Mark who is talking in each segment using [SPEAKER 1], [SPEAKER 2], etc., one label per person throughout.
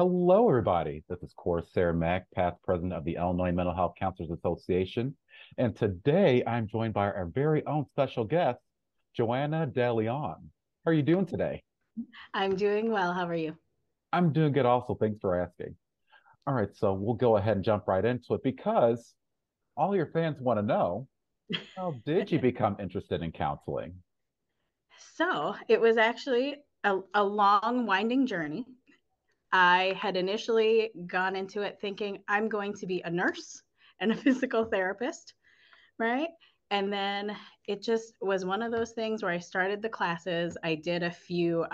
[SPEAKER 1] Hello, everybody. This is Coresair Mack, past president of the Illinois Mental Health Counselors Association. And today I'm joined by our very own special guest, Joanna De Leon. How are you doing today?
[SPEAKER 2] I'm doing well. How are you?
[SPEAKER 1] I'm doing good also. Thanks for asking. All right, so we'll go ahead and jump right into it because all your fans want to know, how did you become interested in counseling?
[SPEAKER 2] So it was actually a long, winding journey. I had initially gone into it thinking I'm going to be a nurse and a physical therapist, right? And then it just was one of those things where I started the classes. I did a few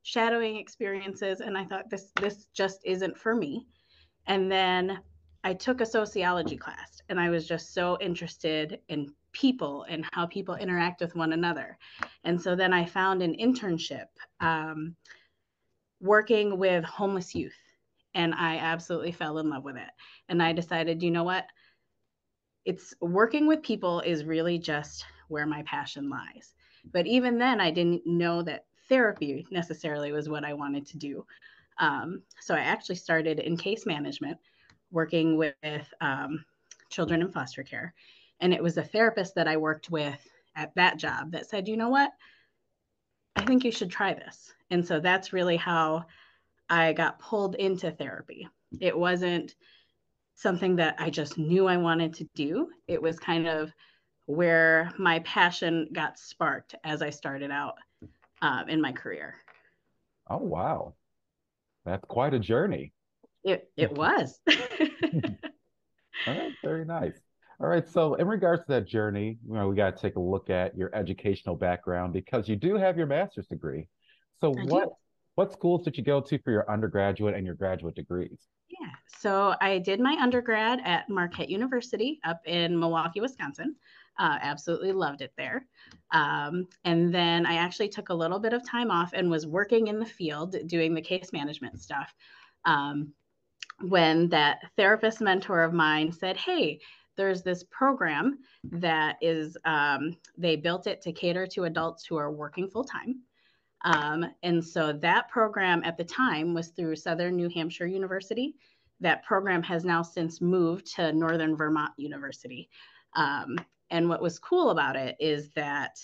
[SPEAKER 2] shadowing experiences, and I thought this just isn't for me. And then I took a sociology class, and I was just so interested in people and how people interact with one another. And so then I found an internship um, working with homeless youth, and I absolutely fell in love with it. And I decided, you know what? It's working with people is really just where my passion lies. But even then, I didn't know that therapy necessarily was what I wanted to do. So I actually started in case management, working with children in foster care. And it was a therapist that I worked with at that job that said, you know what? I think you should try this. And so that's really how I got pulled into therapy. It wasn't something that I just knew I wanted to do. It was kind of where my passion got sparked as I started out in my career.
[SPEAKER 1] Oh, wow. That's quite a journey.
[SPEAKER 2] It was.
[SPEAKER 1] All right, very nice. All right, so in regards to that journey, we got to take a look at your educational background because you do have your master's degree. So
[SPEAKER 2] I
[SPEAKER 1] what
[SPEAKER 2] do.
[SPEAKER 1] what schools did you go to for your undergraduate and your graduate degrees?
[SPEAKER 2] Yeah. So I did my undergrad at Marquette University up in Milwaukee, Wisconsin. Absolutely loved it there. And then I actually took a little bit of time off and was working in the field doing the case management stuff. Um, when that therapist mentor of mine said, hey, there's this program that is, they built it to cater to adults who are working full time. And so that program at the time was through Southern New Hampshire University. That program has now since moved to Northern Vermont University. Um, and what was cool about it is that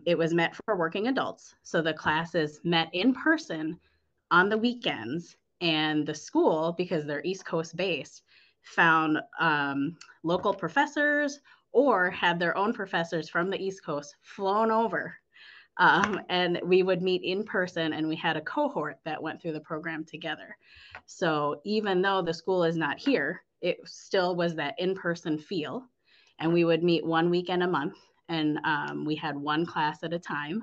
[SPEAKER 2] it was meant for working adults. So the classes met in person on the weekends, and the school, because they're East Coast based, found local professors or had their own professors from the East Coast flown over, and we would meet in person, and we had a cohort that went through the program together. So even though the school is not here, it still was that in-person feel. And we would meet one weekend a month, and we had one class at a time.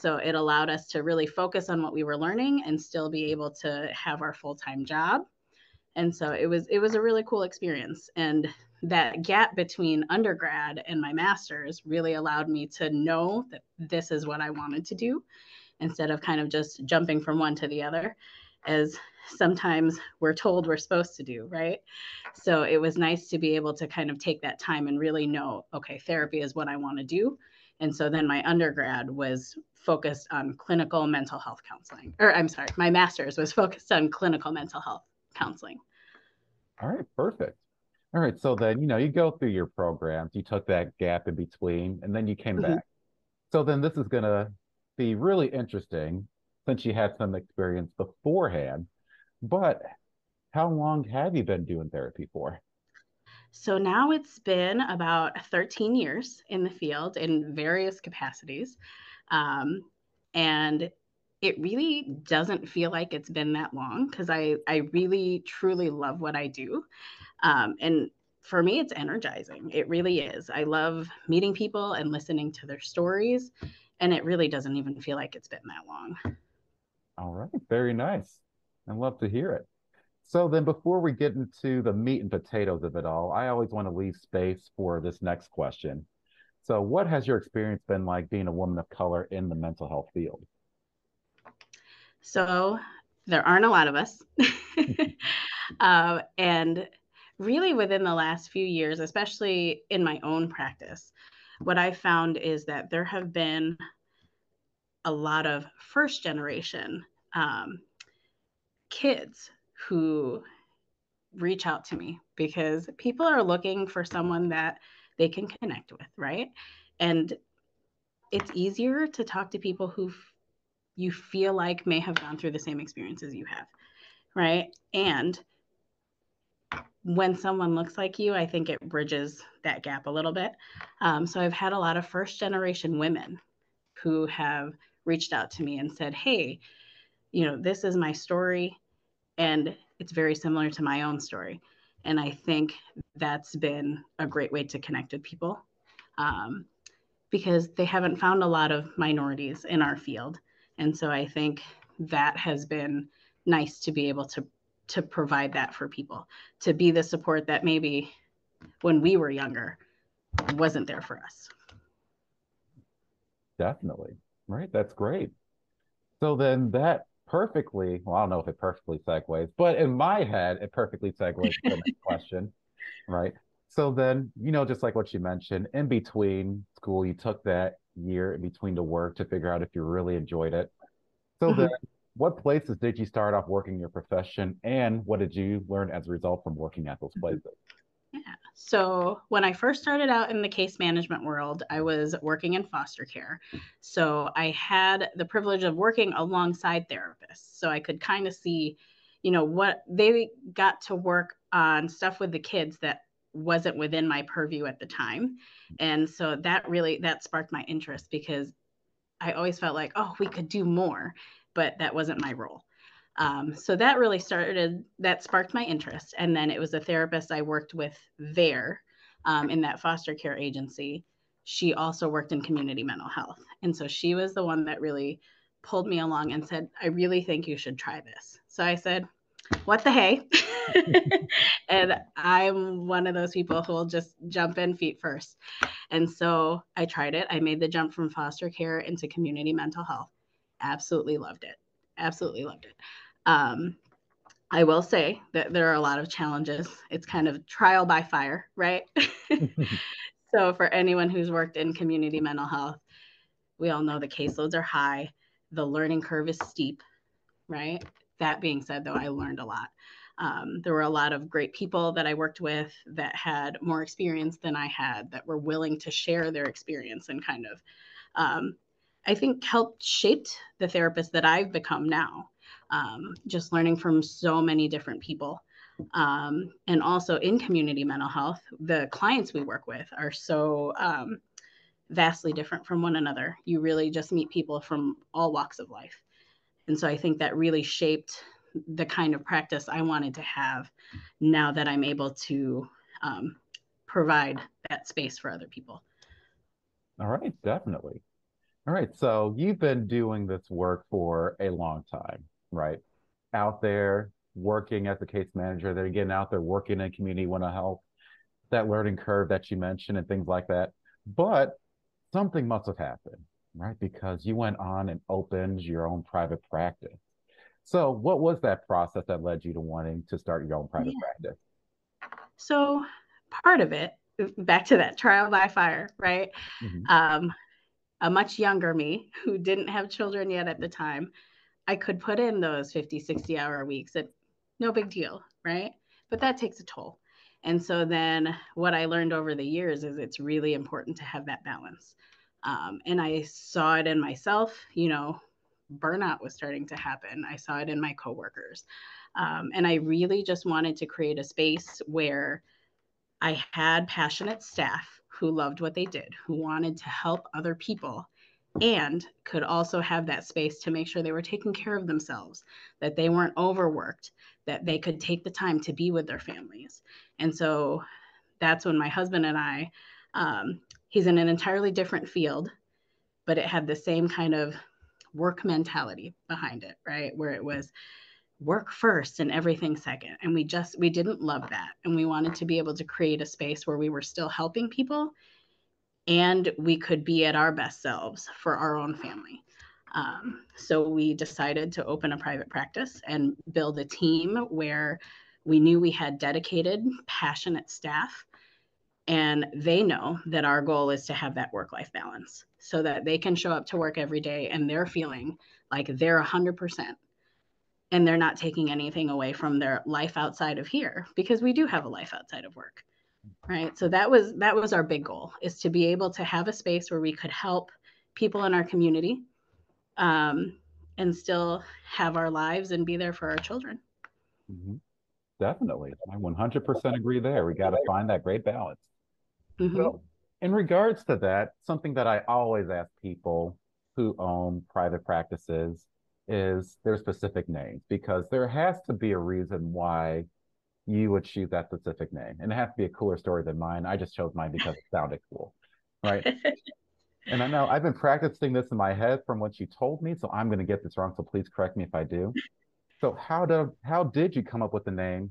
[SPEAKER 2] So it allowed us to really focus on what we were learning and still be able to have our full-time job. And so it was a really cool experience. And that gap between undergrad and my master's really allowed me to know that this is what I wanted to do instead of kind of just jumping from one to the other, as sometimes we're told we're supposed to do, right? So it was nice to be able to kind of take that time and really know, okay, therapy is what I want to do. And so then my undergrad was focused on clinical mental health counseling. Or I'm sorry, my master's was focused on clinical mental health counseling.
[SPEAKER 1] All right, perfect. All right, so then, you go through your programs, you took that gap in between, and then you came
[SPEAKER 2] Mhm.
[SPEAKER 1] back. So then this is gonna be really interesting since you had some experience beforehand. But how long have you been doing therapy for?
[SPEAKER 2] So now it's been about 13 years in the field in various capacities. Um, and it really doesn't feel like it's been that long because I really truly love what I do. And for me, it's energizing. It really is. I love meeting people and listening to their stories. And it really doesn't even feel like it's been that long.
[SPEAKER 1] All right, very nice. I love to hear it. So then before we get into the meat and potatoes of it all, I always want to leave space for this next question. So what has your experience been like being a woman of color in the mental health field?
[SPEAKER 2] So there aren't a lot of us. And really, within the last few years, especially in my own practice, what I found is that there have been a lot of first generation um, kids who reach out to me because people are looking for someone that they can connect with, right? And it's easier to talk to people who you feel like may have gone through the same experiences you have, right? And when someone looks like you, I think it bridges that gap a little bit. So I've had a lot of first generation women who have reached out to me and said, hey, this is my story, and it's very similar to my own story. And I think that's been a great way to connect with people, because they haven't found a lot of minorities in our field. And so I think that has been nice to be able to provide that for people, to be the support that maybe when we were younger wasn't there for us.
[SPEAKER 1] Definitely. Right. That's great. So then that perfectly, well, I don't know if it perfectly segues, but in my head, it perfectly segues to the next question, right? So then, just like what you mentioned, in between school, you took that year in between to work to figure out if you really enjoyed it. So then,
[SPEAKER 2] Mhm.
[SPEAKER 1] what places did you start off working your profession, and what did you learn as a result from working at those places?
[SPEAKER 2] Yeah. So when I first started out in the case management world, I was working in foster care. So I had the privilege of working alongside therapists. So I could kind of see, what they got to work on stuff with the kids that wasn't within my purview at the time. And so that sparked my interest, because I always felt like, oh, we could do more, but that wasn't my role. So that sparked my interest. And then it was a therapist I worked with there, in that foster care agency. She also worked in community mental health. And so she was the one that really pulled me along and said, I really think you should try this. So I said, what the hey? And I'm one of those people who will just jump in feet first. And so I tried it. I made the jump from foster care into community mental health. Absolutely loved it. Absolutely loved it. Um, I will say that there are a lot of challenges. It's kind of trial by fire, right? So for anyone who's worked in community mental health, we all know the caseloads are high, the learning curve is steep, right? That being said, though, I learned a lot. There were a lot of great people that I worked with that had more experience than I had, that were willing to share their experience and kind of, I think, helped shape the therapist that I've become now. Just learning from so many different people. And also in community mental health, the clients we work with are so vastly different from one another. You really just meet people from all walks of life. And so I think that really shaped the kind of practice I wanted to have now that I'm able to um, provide that space for other people.
[SPEAKER 1] All right, definitely. All right, so you've been doing this work for a long time, right? Out there working as a case manager, then again out there working in community mental health, that learning curve that you mentioned and things like that. But something must have happened, right? Because you went on and opened your own private practice. So what was that process that led you to wanting to start your own private
[SPEAKER 2] Yeah.
[SPEAKER 1] practice?
[SPEAKER 2] So part of it, back to that trial by fire, right?
[SPEAKER 1] Mhm.
[SPEAKER 2] Um, a much younger me who didn't have children yet at the time, I could put in those 50, 60-hour weeks at no big deal, right? But that takes a toll. And so then what I learned over the years is it's really important to have that balance. And I saw it in myself, burnout was starting to happen. I saw it in my coworkers. And I really just wanted to create a space where I had passionate staff who loved what they did, who wanted to help other people, and could also have that space to make sure they were taking care of themselves, that they weren't overworked, that they could take the time to be with their families. And so that's when my husband and I, he's in an entirely different field, but it had the same kind of work mentality behind it, right? Where it was work first and everything second. And we didn't love that. And we wanted to be able to create a space where we were still helping people and we could be at our best selves for our own family. So we decided to open a private practice and build a team where we knew we had dedicated, passionate staff, and they know that our goal is to have that work life balance so that they can show up to work every day and they're feeling like they're 100%, and they're not taking anything away from their life outside of here, because we do have a life outside of work, right? So that was our big goal, is to be able to have a space where we could help people in our community, um, and still have our lives and be there for our children.
[SPEAKER 1] Hmm. Definitely. I 100% agree there. We got to find that great balance.
[SPEAKER 2] Mm-hmm.
[SPEAKER 1] So, in regards to that, something that I always ask people who own private practices is their specific names, because there has to be a reason why you would choose that specific name. And it has to be a cooler story than mine. I just chose mine because it sounded cool, right? And I know I've been practicing this in my head from what you told me, so I'm going to get this wrong. So please correct me if I do. So how did you come up with the name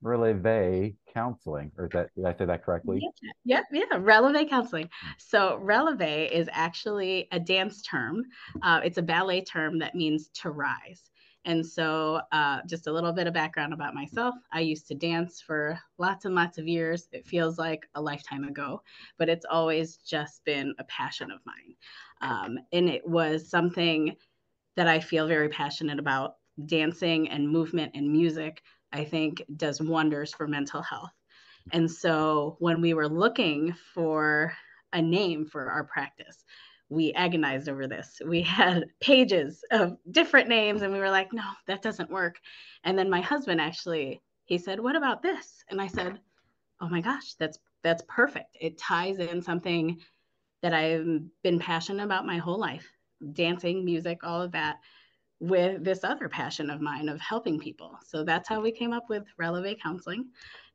[SPEAKER 1] Releve Counseling? Or is that, did I say that correctly?
[SPEAKER 2] Yeah. Releve counseling. So releve is actually a dance term. It's a ballet term that means to rise. And so, just a little bit of background about myself. I used to dance for lots and lots of years. It feels like a lifetime ago, but it's always just been a passion of mine. And it was something that I feel very passionate about. Dancing and movement and music, I think, does wonders for mental health. And so when we were looking for a name for our practice, we agonized over this. We had pages of different names and we were like, no, that doesn't work. And then my husband actually, he said, what about this? And I said, oh my gosh, that's perfect. It ties in something that I've been passionate about my whole life. Dancing, music, all of that, with this other passion of mine of helping people. So that's how we came up with Releve Counseling.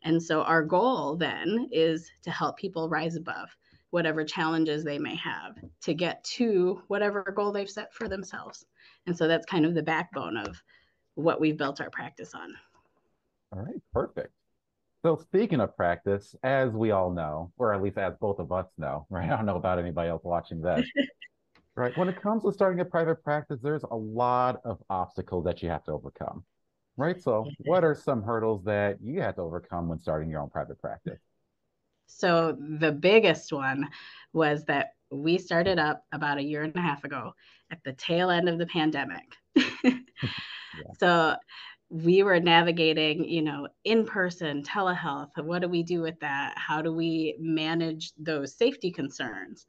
[SPEAKER 2] And so our goal then is to help people rise above whatever challenges they may have to get to whatever goal they've set for themselves. And so that's kind of the backbone of what we've built our practice on.
[SPEAKER 1] All right, perfect. So speaking of practice, as we all know, or at least as both of us know, right? I don't know about anybody else watching this, right? When it comes to starting a private practice, there's a lot of obstacles that you have to overcome, right? So what are some hurdles that you had to overcome when starting your own private practice?
[SPEAKER 2] So the biggest one was that we started up about a year and a half ago at the tail end of the pandemic.
[SPEAKER 1] Yeah.
[SPEAKER 2] So we were navigating, in person telehealth. What do we do with that? How do we manage those safety concerns?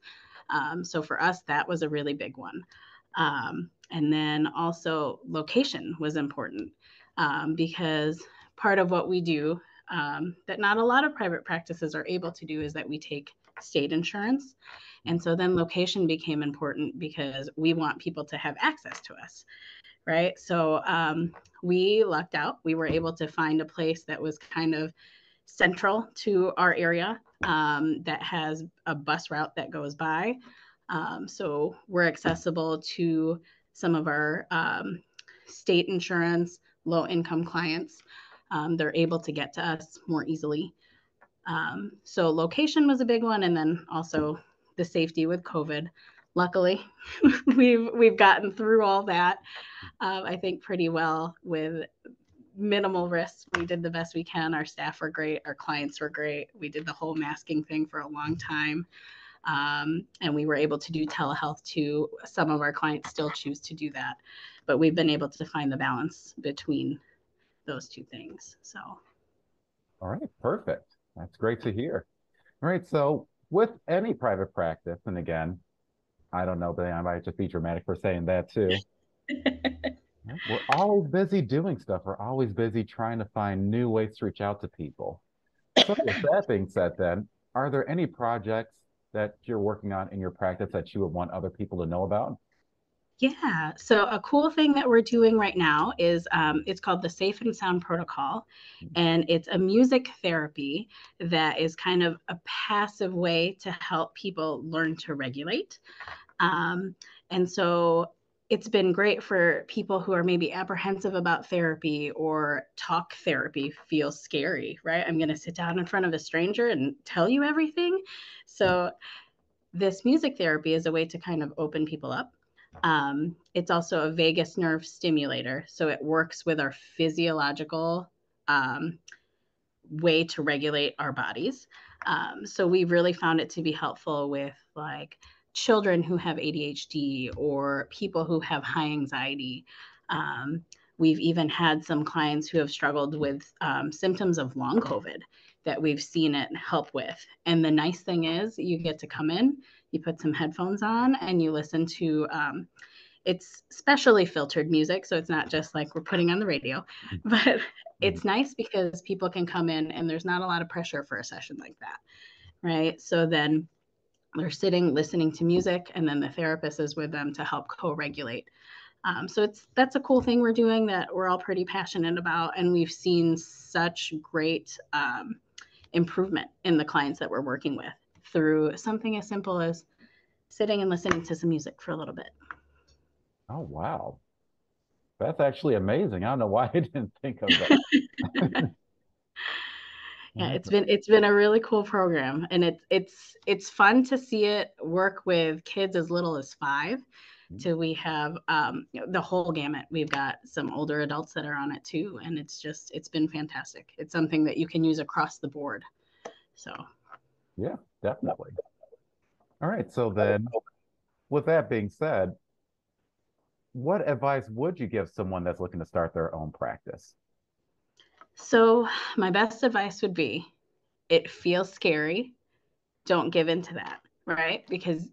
[SPEAKER 2] So for us, that was a really big one. And then also location was important, because part of what we do, that not a lot of private practices are able to do, is that we take state insurance. And so then location became important because we want people to have access to us, right? So we lucked out. We were able to find a place that was kind of central to our area, that has a bus route that goes by. So we're accessible to some of our state insurance, low income clients. They're able to get to us more easily. So location was a big one, and then also the safety with COVID. Luckily, we've gotten through all that, I think, pretty well with minimal risk. We did the best we can. Our staff were great. Our clients were great. We did the whole masking thing for a long time. And we were able to do telehealth too. Some of our clients still choose to do that, but we've been able to find the balance between those two things. So,
[SPEAKER 1] All right, perfect. That's great to hear. All right, so with any private practice, and again, I don't know, but I might just be dramatic for saying that too. Right? We're always busy doing stuff. We're always busy trying to find new ways to reach out to people. So with that being said, then, are there any projects that you're working on in your practice that you would want other people to know about?
[SPEAKER 2] yeah. So a cool thing that we're doing right now is, it's called the Safe and Sound Protocol, and it's a music therapy that is kind of a passive way to help people learn to regulate. Um, and so it's been great for people who are maybe apprehensive about therapy, or talk therapy feels scary, right? I'm going to sit down in front of a stranger and tell you everything. So this music therapy is a way to kind of open people up. It's also a vagus nerve stimulator. So it works with our physiological um, way to regulate our bodies. So we really found it to be helpful with like children who have ADHD or people who have high anxiety. Um, We've even had some clients who have struggled with symptoms of long COVID that we've seen it help with. And the nice thing is you get to come in, you put some headphones on, and you listen to it's specially filtered music, so it's not just like we're putting on the radio, but it's nice because people can come in and there's not a lot of pressure for a session like that, right? So then they're sitting listening to music, and then the therapist is with them to help co-regulate. So that's a cool thing we're doing that we're all pretty passionate about, and we've seen such great improvement in the clients that we're working with through something as simple as sitting and listening to some music for a little bit.
[SPEAKER 1] Oh, wow. That's actually amazing. I don't know why I didn't think of that.
[SPEAKER 2] Yeah, it's been a really cool program, and it's fun to see it work with kids as little as 5 till we have the whole gamut. We've got some older adults that are on it too, and it's been fantastic. It's something that you can use across the board. So
[SPEAKER 1] Yeah, definitely. All right. So then, with that being said, what advice would you give someone that's looking to start their own practice?
[SPEAKER 2] So my best advice would be it feels scary. Don't give in to that, right? Because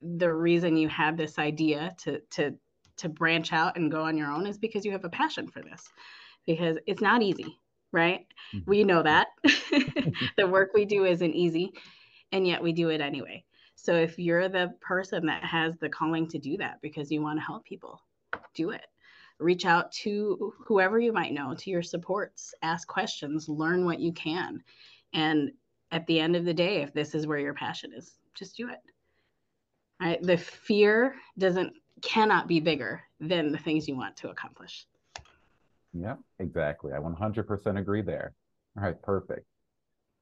[SPEAKER 2] the reason you have this idea to branch out and go on your own is because you have a passion for this. Because it's not easy, right? We know that. The work we do isn't easy, and yet we do it anyway. So if you're the person that has the calling to do that because you want to help people, do it. Reach out to whoever you might know, to your supports, ask questions, learn what you can. And at the end of the day, if this is where your passion is, just do it. Right? The fear cannot be bigger than the things you want to accomplish.
[SPEAKER 1] Yeah, exactly. I 100% agree there. All right, perfect.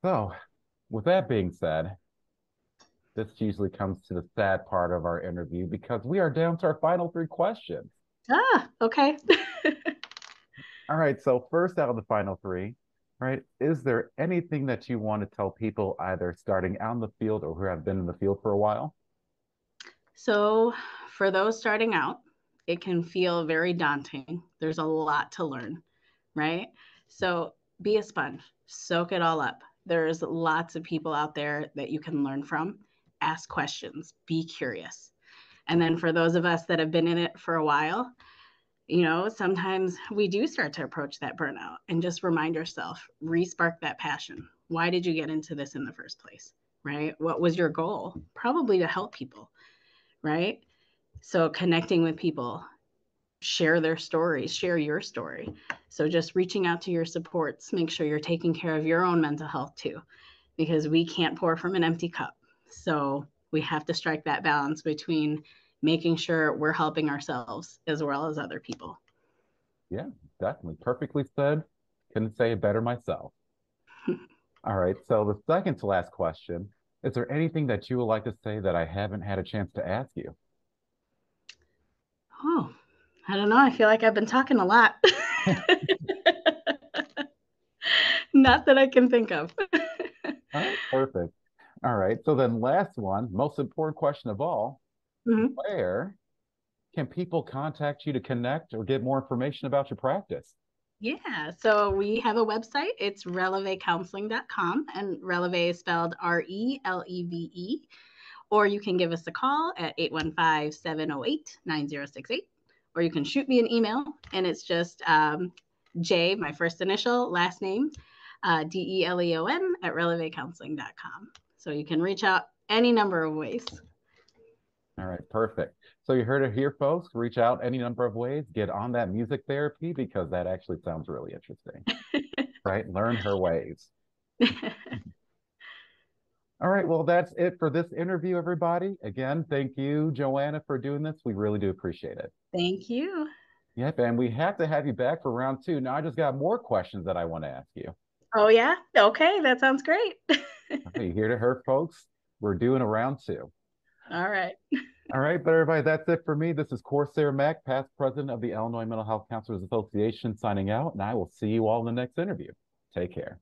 [SPEAKER 1] So, with that being said, this usually comes to the sad part of our interview because we are down to our final 3 questions.
[SPEAKER 2] Okay.
[SPEAKER 1] All right, so first out of the final 3, right, is there anything that you want to tell people either starting out in the field or who have been in the field for a while?
[SPEAKER 2] So, for those starting out, it can feel very daunting. There's a lot to learn, right? So, be a sponge, soak it all up. There's lots of people out there that you can learn from. Ask questions, be curious. And then for those of us that have been in it for a while, sometimes we do start to approach that burnout, and just remind yourself, re-spark that passion. Why did you get into this in the first place, right? What was your goal? Probably to help people, right? So connecting with people, share their stories, share your story. So just reaching out to your supports, make sure you're taking care of your own mental health too, because we can't pour from an empty cup. So we have to strike that balance between making sure we're helping ourselves as well as other people.
[SPEAKER 1] Yeah, definitely. Perfectly said. Couldn't say it better myself. All right, so the second to last question, is there anything that you would like to say that I haven't had a chance to ask you?
[SPEAKER 2] Oh, I don't know. I feel like I've been talking a lot. Not that I can think of.
[SPEAKER 1] All right, perfect. All right, so then last one, most important question of all,
[SPEAKER 2] Mhm.
[SPEAKER 1] where can people contact you to connect or get more information about your practice?
[SPEAKER 2] Yeah, so we have a website. It's relevecounseling.com, and releve is spelled RELEVE. Or you can give us a call at 815-708-9068. Or you can shoot me an email, and it's just J, my first initial, last name, DELEON at relevecounseling.com. So you can reach out any number of ways.
[SPEAKER 1] All right, perfect. So you heard it here, folks. Reach out any number of ways. Get on that music therapy because that actually sounds really interesting, right? Learn her ways. All right, well, that's it for this interview, everybody. Again, thank you, Joanna, for doing this. We really do appreciate it.
[SPEAKER 2] Thank you.
[SPEAKER 1] Yep, and we have to have you back for round 2. Now, I just got more questions that I want to ask you.
[SPEAKER 2] Oh, yeah? Okay, that sounds great.
[SPEAKER 1] Okay, you hear to her, folks? We're doing a round 2.
[SPEAKER 2] All right.
[SPEAKER 1] All right, but everybody, that's it for me. This is Coresair Mack, past president of the Illinois Mental Health Counselors Association, signing out, and I will see you all in the next interview. Take care.